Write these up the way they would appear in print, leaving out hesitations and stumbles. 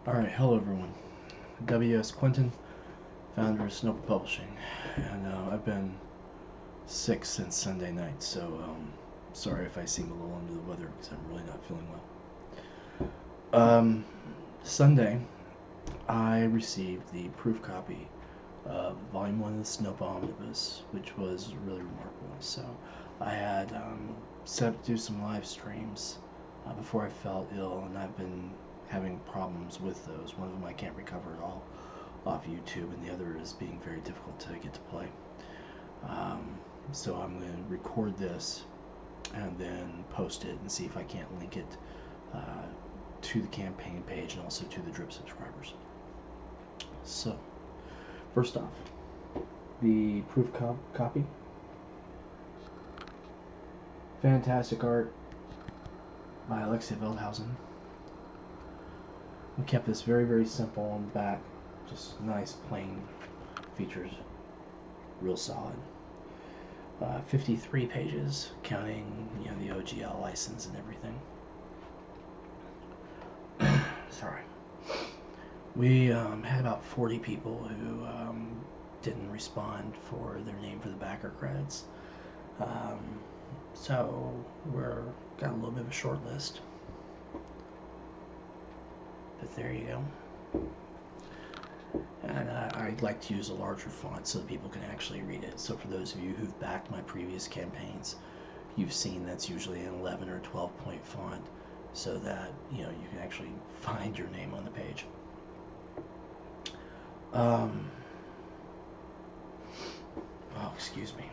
Alright, hello everyone. W.S. Quinton, founder of Sinopa Publishing. And I've been sick since Sunday night, so sorry if I seem a little under the weather because I'm really not feeling well. Sunday, I received the proof copy of Volume 1 of the Sinopa Omnibus, which was really remarkable. So I had set up to do some live streams before I felt ill, and I've been having problems with those. One of them I can't recover at all off YouTube, and the other is being very difficult to get to play. So I'm going to record this and then post it and see if I can't link it to the campaign page and also to the Drip subscribers. So, first off, the proof copy. Fantastic art by Alexia Veldhausen. We kept this very, very simple on the back. Just nice, plain features. Real solid. 53 pages, counting the OGL license and everything. Sorry. We had about 40 people who didn't respond for their name for the backer credits. So got a little bit of a short list. But there you go. And I'd like to use a larger font so that people can actually read it. So for those of you who've backed my previous campaigns, you've seen that's usually an 11 or 12 point font, so that you can actually find your name on the page. Oh, excuse me.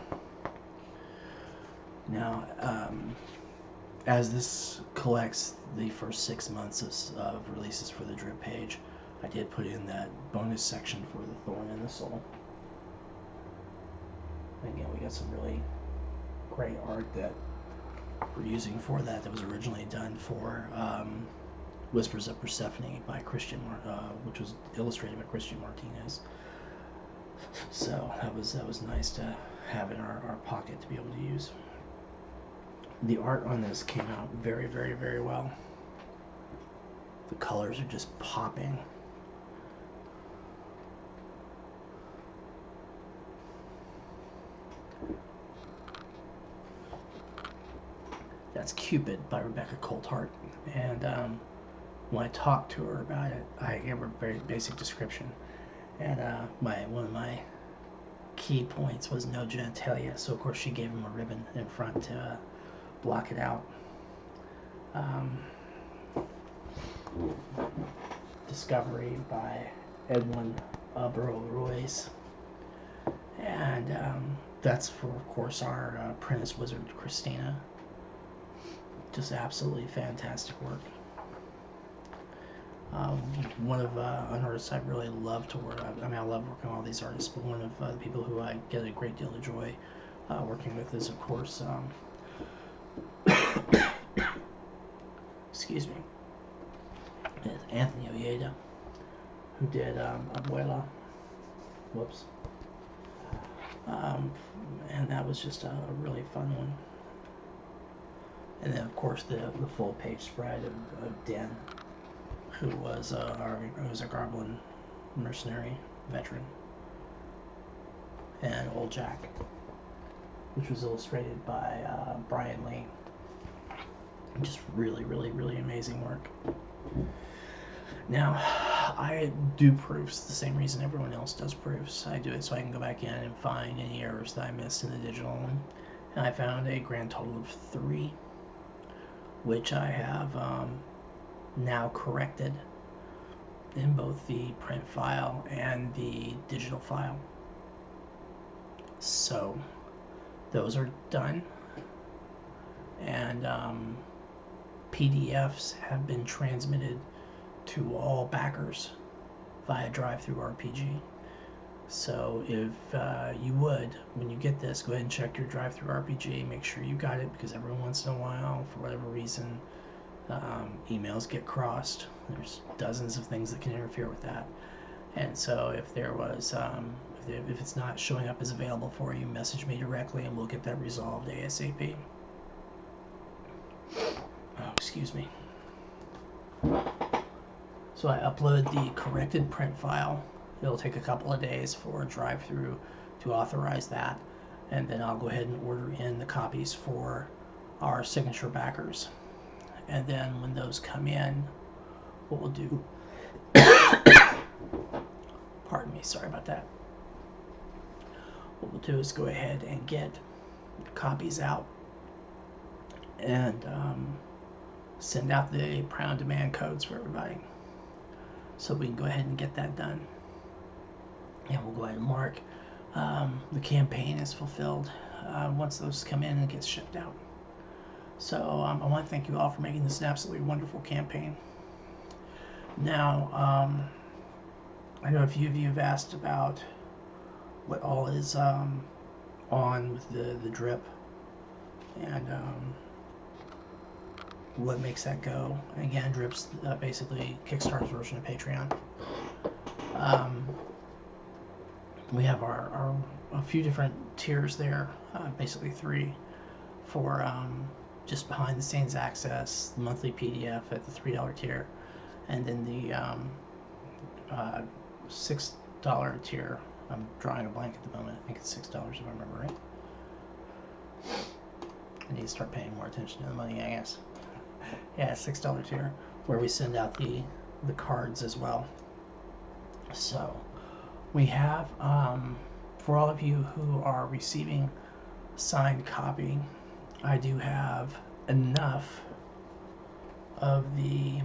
Now, as this collects the first 6 months of releases for the Drip page, I did put in that bonus section for the Thorn in the Soul. Again, we got some really great art that we're using for that was originally done for Whispers of Persephone by which was illustrated by Christian Martinez. So that was nice to have in our pocket to be able to use. The art on this came out very, very, very well. The colors are just popping. That's Cupid by Rebecca Coulthart. And when I talked to her about it, I gave her a very basic description. And one of my key points was no genitalia. So of course she gave him a ribbon in front to block it out. Discovery by Edwin Burrow-Royce. And that's for, of course, our apprentice wizard, Christina. Just absolutely fantastic work. One of an artist I really love to work with, I love working with all these artists, but one of the people who I get a great deal of joy working with is, of course, excuse me, Anthony Ojeda, who did Abuela. Whoops. And that was just a really fun one. And then, of course, the full page spread of Den, who was a Garblin mercenary veteran, and Old Jack, which was illustrated by Brian Lee. Just really, really, really amazing work. Now, I do proofs the same reason everyone else does proofs. I do it so I can go back in and find any errors that I missed in the digital one. And I found a grand total of 3, which I have now corrected in both the print file and the digital file. So those are done, and PDFs have been transmitted to all backers via Drive-Thru-RPG. So if you would, when you get this, go ahead and check your Drive-Thru-RPG, make sure you got it, because every once in a while, for whatever reason, emails get crossed. There's dozens of things that can interfere with that. And so if there was, if it's not showing up as available for you, message me directly and we'll get that resolved ASAP. Oh, excuse me. So I upload the corrected print file. It'll take a couple of days for drive-through to authorize that, and then I'll go ahead and order in the copies for our signature backers. And then when those come in, what we'll do, pardon me, sorry about that. What we'll do is go ahead and get copies out and send out the print-on-demand codes for everybody. So we can go ahead and get that done. And we'll go ahead and mark the campaign is fulfilled once those come in and get shipped out. So I want to thank you all for making this an absolutely wonderful campaign. Now, I know a few of you have asked about what all is on with the drip and what makes that go. And again, drip's basically Kickstarter's version of Patreon. We have a few different tiers there, basically 3 for just behind the scenes access, the monthly PDF at the $3 tier, and then the $6 tier. I'm drawing a blank at the moment. I think it's $6 if I remember right. I need to start paying more attention to the money, I guess. Yeah, $6 tier, where we send out the cards as well. So we have, for all of you who are receiving a signed copy, I do have enough of the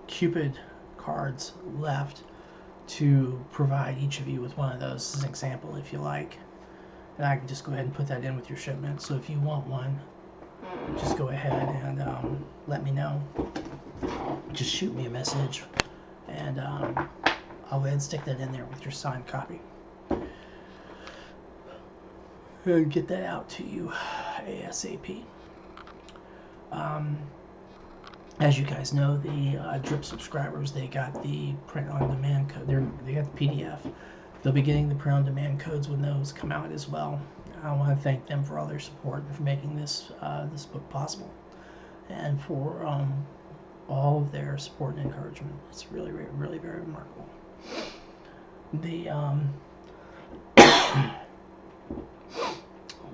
Cupid cards left to provide each of you with one of those as an example if you like. And I can just go ahead and put that in with your shipment. So if you want one, just go ahead and let me know. Just shoot me a message and I'll go ahead and stick that in there with your signed copy. And get that out to you ASAP. As you guys know, the drip subscribers, they got the print-on-demand code. They got the PDF. They'll be getting the print-on-demand codes when those come out as well. I want to thank them for all their support and for making this this book possible, and for all of their support and encouragement. It's really, really very remarkable. The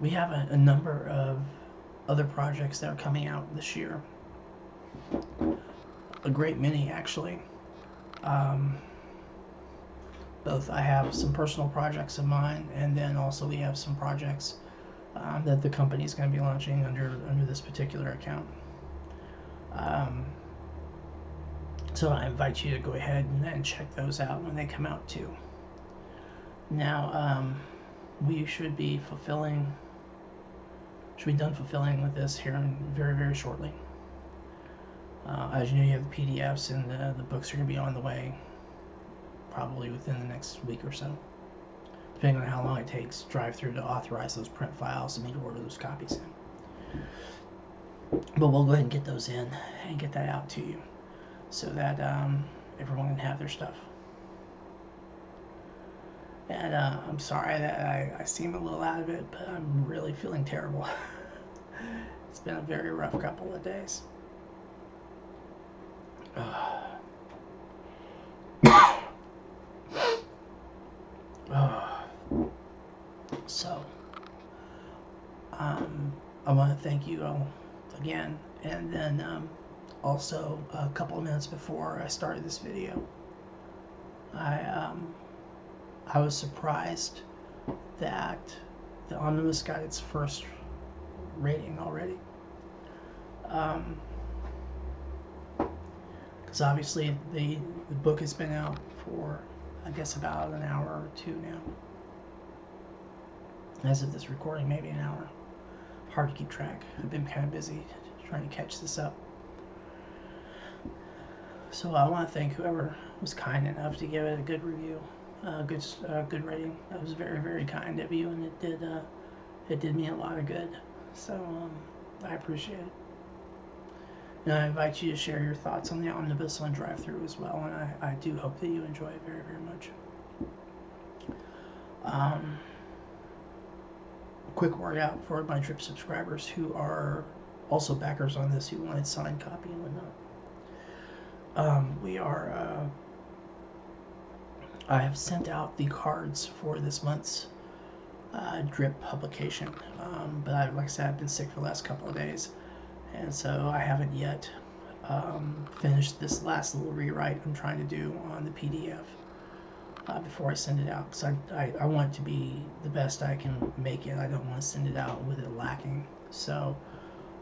we have a number of other projects that are coming out this year. A great many, actually. Both I have some personal projects of mine, and then also we have some projects that the company is going to be launching under this particular account. So I invite you to go ahead and check those out when they come out too. Now, we should be done fulfilling with this here very, very shortly. As you know, you have the PDFs, and the books are going to be on the way probably within the next week or so, depending on how long it takes drive-through to authorize those print files and me to order those copies in. But we'll go ahead and get those in and get that out to you so that everyone can have their stuff. And I'm sorry that I seem a little out of it, but I'm really feeling terrible. It's been a very rough couple of days. So, I want to thank you all again, and then also a couple of minutes before I started this video, I was surprised that the Omnibus got its first rating already. Because obviously the book has been out for, I guess, about an hour or two now. As of this recording, maybe an hour. Hard to keep track. I've been kind of busy trying to catch this up. So I want to thank whoever was kind enough to give it a good review, good rating. That was very, very kind of you, and it did me a lot of good. So I appreciate it. And I invite you to share your thoughts on the Omnibus on drive-through as well, and I do hope that you enjoy it very, very much. Quick word out for my drip subscribers who are also backers on this, who wanted signed copy and whatnot. we are. I have sent out the cards for this month's drip publication, but like I said, I've been sick for the last couple of days, and so I haven't yet finished this last little rewrite I'm trying to do on the PDF before I send it out. Because I want it to be the best I can make it. I don't want to send it out with it lacking. So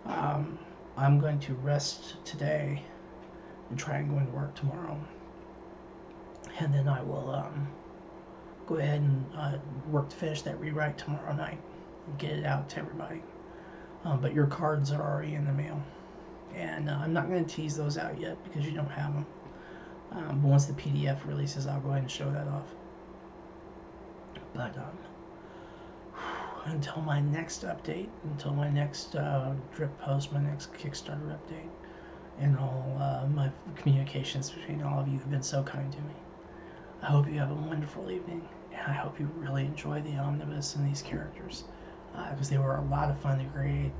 I'm going to rest today and try and go into work tomorrow. And then I will go ahead and work to finish that rewrite tomorrow night and get it out to everybody. But your cards are already in the mail. And I'm not going to tease those out yet because you don't have them. But once the PDF releases, I'll go ahead and show that off. But until my next update, until my next drip post, my next Kickstarter update, and all my communications between all of you have been so kind to me. I hope you have a wonderful evening, and I hope you really enjoy the omnibus and these characters, because they were a lot of fun to create,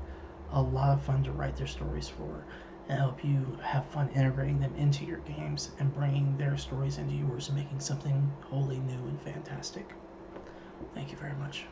a lot of fun to write their stories for, and I hope you have fun integrating them into your games and bringing their stories into yours and making something wholly new and fantastic. Thank you very much.